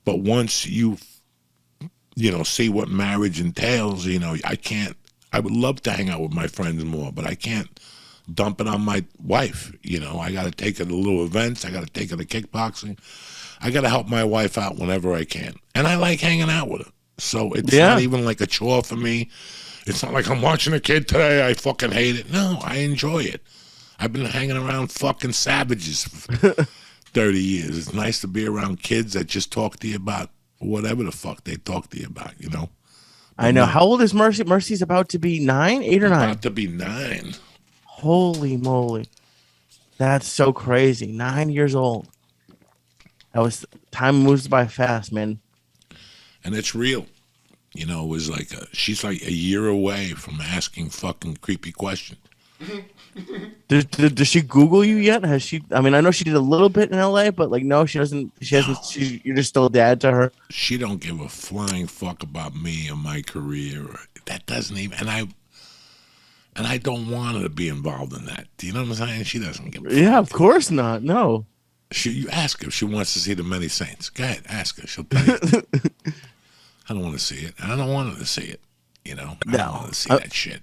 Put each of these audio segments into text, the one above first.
But once see what marriage entails, I can't. I would love to hang out with my friends more, but I can't dump it on my wife. I got to take her to little events. I got to take her to kickboxing. I got to help my wife out whenever I can. And I like hanging out with her. So it's not even like a chore for me. It's not like I'm watching a kid today. I fucking hate it. No, I enjoy it. I've been hanging around fucking savages for 30 years. It's nice to be around kids that just talk to you about whatever the fuck they talk to you about. I know. How old is Mercy? Mercy's about to be 9, 8 or 9? About to be 9. Holy moly. That's so crazy. 9 years old. Time moves by fast, man. And it's real. It was like she's like a year away from asking fucking creepy questions. Does she Google you yet? Has she? I mean, I know she did a little bit in LA, but like, no, she doesn't. She hasn't. You're just still dad to her. She don't give a flying fuck about me or my career. That doesn't even. And I don't want her to be involved in that. Do you know what I'm saying? She doesn't give a fuck. Yeah, of course not. No. You ask her if she wants to see the many saints. Go ahead, ask her. She'll tell you. I don't want to see it. I don't want her to see it. I don't want to see that shit.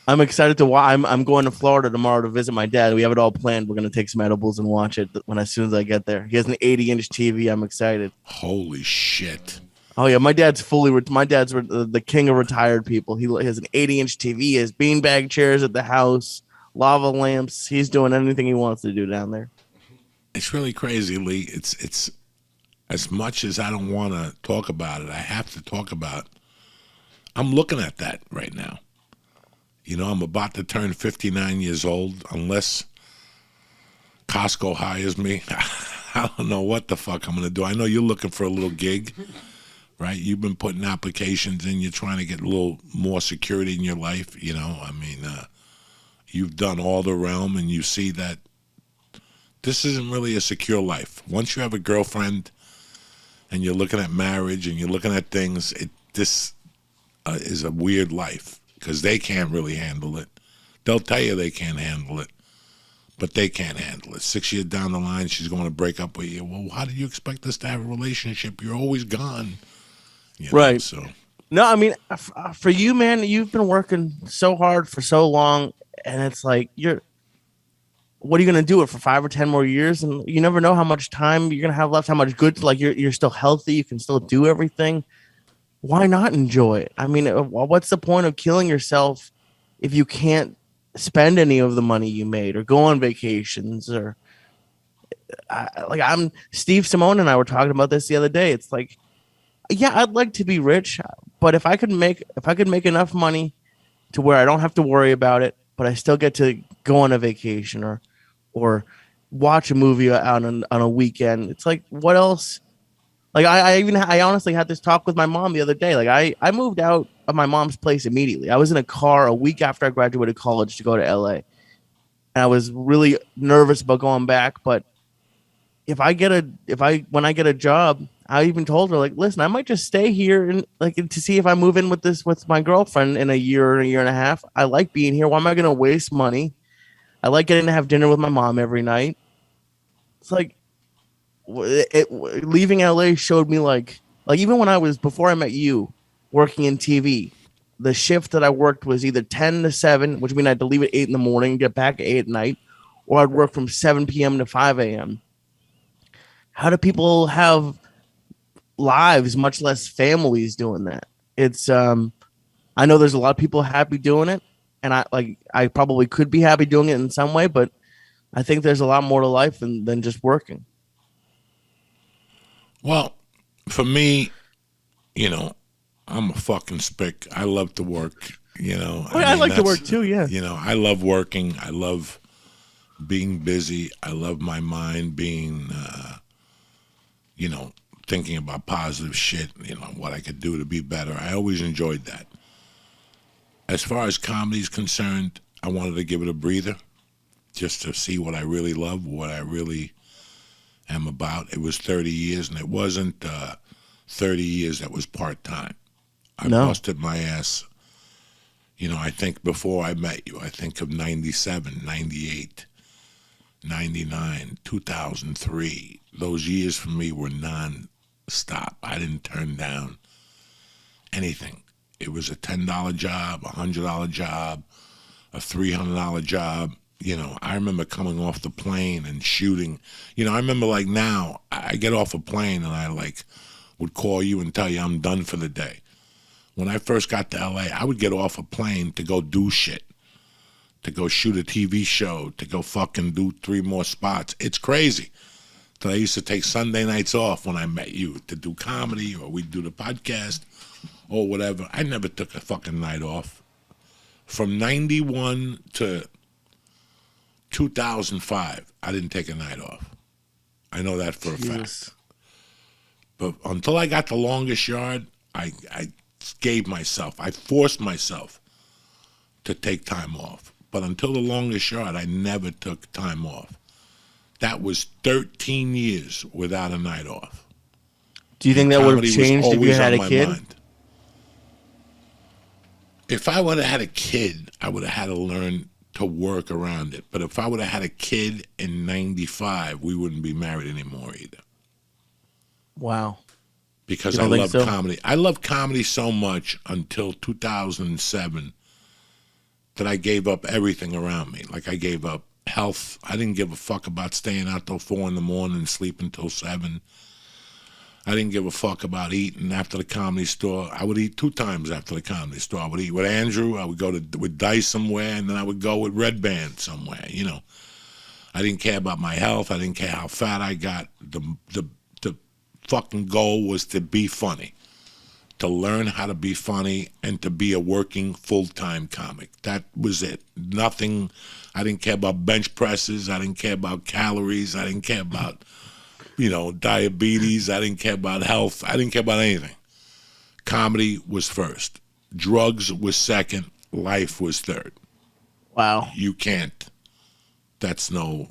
I'm excited to watch. I'm going to Florida tomorrow to visit my dad. We have it all planned. We're gonna take some edibles and watch it as soon as I get there. He has an 80-inch TV. I'm excited. Holy shit! Oh yeah, my dad's the king of retired people. He has an 80-inch TV. He has beanbag chairs at the house, lava lamps. He's doing anything he wants to do down there. It's really crazy, Lee. It's as much as I don't want to talk about it, I have to talk about. I'm looking at that right now. I'm about to turn 59 years old. Unless Costco hires me, I don't know what the fuck I'm going to do. I know you're looking for a little gig, right? You've been putting applications in. You're trying to get a little more security in your life. You've done all the realm, and you see that this isn't really a secure life. Once you have a girlfriend and you're looking at marriage and you're looking at things, this is a weird life. Because they can't really handle it. They'll tell you they can't handle it, but they can't handle it. 6 years down the line, she's going to break up with you. Well, how did you expect us to have a relationship? You're always gone. Right. So. No, I mean, for you, man, you've been working so hard for so long, and it's like what are you going to do it for 5 or 10 more years? And you never know how much time you're going to have left, how much good, like you're still healthy. You can still do everything. Why not enjoy it? I mean, what's the point of killing yourself if you can't spend any of the money you made or go on vacations or Steve Simone and I were talking about this the other day. It's like, yeah, I'd like to be rich, but if I could make enough money to where I don't have to worry about it, but I still get to go on a vacation or watch a movie out on a weekend. It's like, what else? Like I honestly had this talk with my mom the other day. Like I moved out of my mom's place immediately. I was in a car a week after I graduated college to go to LA. And I was really nervous about going back, but when I get a job, I even told her, like, listen, I might just stay here and like to see if I move in with my girlfriend in a year and a half. I like being here. Why am I going to waste money? I like getting to have dinner with my mom every night. It's like leaving LA showed me like even when before I met you working in TV, the shift that I worked was either 10 to 7, which means I had to leave at 8 in the morning, get back at 8 at night, or I'd work from 7 p.m. to 5 a.m. How do people have lives, much less families, doing that? It's I know there's a lot of people happy doing it, and I probably could be happy doing it in some way, but I think there's a lot more to life than just working. Well, for me, I'm a fucking spick. I love to work. I like to work too. Yeah. I love working. I love being busy. I love my mind being, thinking about positive shit. What I could do to be better. I always enjoyed that. As far as comedy is concerned, I wanted to give it a breather, just to see what I really love, what I really am about. It was 30 years, and it wasn't 30 years that was part-time. I busted my ass. I think before I met you, I think of 97, 98, 99, 2003. Those years for me were stop. I didn't turn down anything. It was a $10 job, $100 job, a $300 job. You know, I remember coming off the plane and shooting. You know, I remember like now, I get off a plane and I like would call you and tell you I'm done for the day. When I first got to LA, I would get off a plane to go do shit, to go shoot a TV show, to go fucking do 3 more spots. It's crazy. So I used to take Sunday nights off when I met you to do comedy, or we'd do the podcast or whatever. I never took a fucking night off. From 91 to 2005, I didn't take a night off. I know that for a fact. But until I got the longest yard, I I forced myself to take time off. But until the longest yard, I never took time off. That was 13 years without a night off. Do you think that would have changed if you had a kid? Mind. If I would have had a kid, I would have had to learn to work around it. But if I would have had a kid in 95, we wouldn't be married anymore either. Wow. Because I love comedy. I loved comedy so much until 2007 that I gave up everything around me. Like I gave up health. I didn't give a fuck about staying out till 4 in the morning and sleeping till 7. I didn't give a fuck about eating after the Comedy Store. I would eat 2 times after the Comedy Store. I would eat with Andrew. I would go with Dice somewhere, and then I would go with Red Band somewhere. You know, I didn't care about my health. I didn't care how fat I got. The fucking goal was to be funny, to learn how to be funny, and to be a working full-time comic. That was it. Nothing. I didn't care about bench presses. I didn't care about calories. I didn't care about, you know, diabetes. I didn't care about health. I didn't care about anything. Comedy was first. Drugs was second. Life was third. Wow. You can't. That's no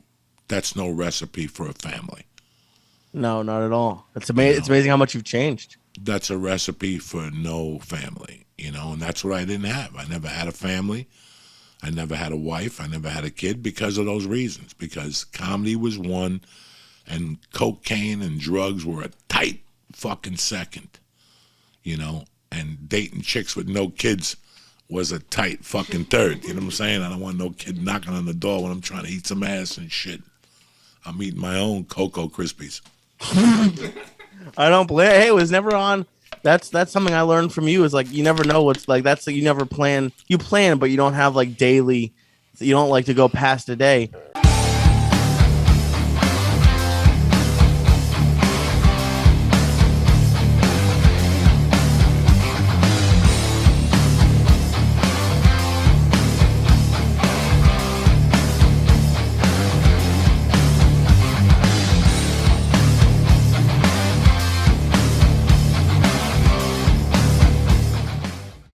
recipe for a family. No, not at all. It's amazing. You know, it's amazing how much you've changed. That's a recipe for no family, you know, and that's what I didn't have. I never had a family. I never had a wife. I never had a kid because of those reasons, because comedy was one and cocaine and drugs were a tight fucking second, you know, and dating chicks with no kids was a tight fucking third. You know what I'm saying? I don't want no kid knocking on the door when I'm trying to eat some ass and shit. I'm eating my own Cocoa Krispies. I don't blame. Hey, it was never on. That's something I learned from you. Is like you never know what's like. That's like you never plan. You plan, but you don't have like daily. You don't like to go past a day.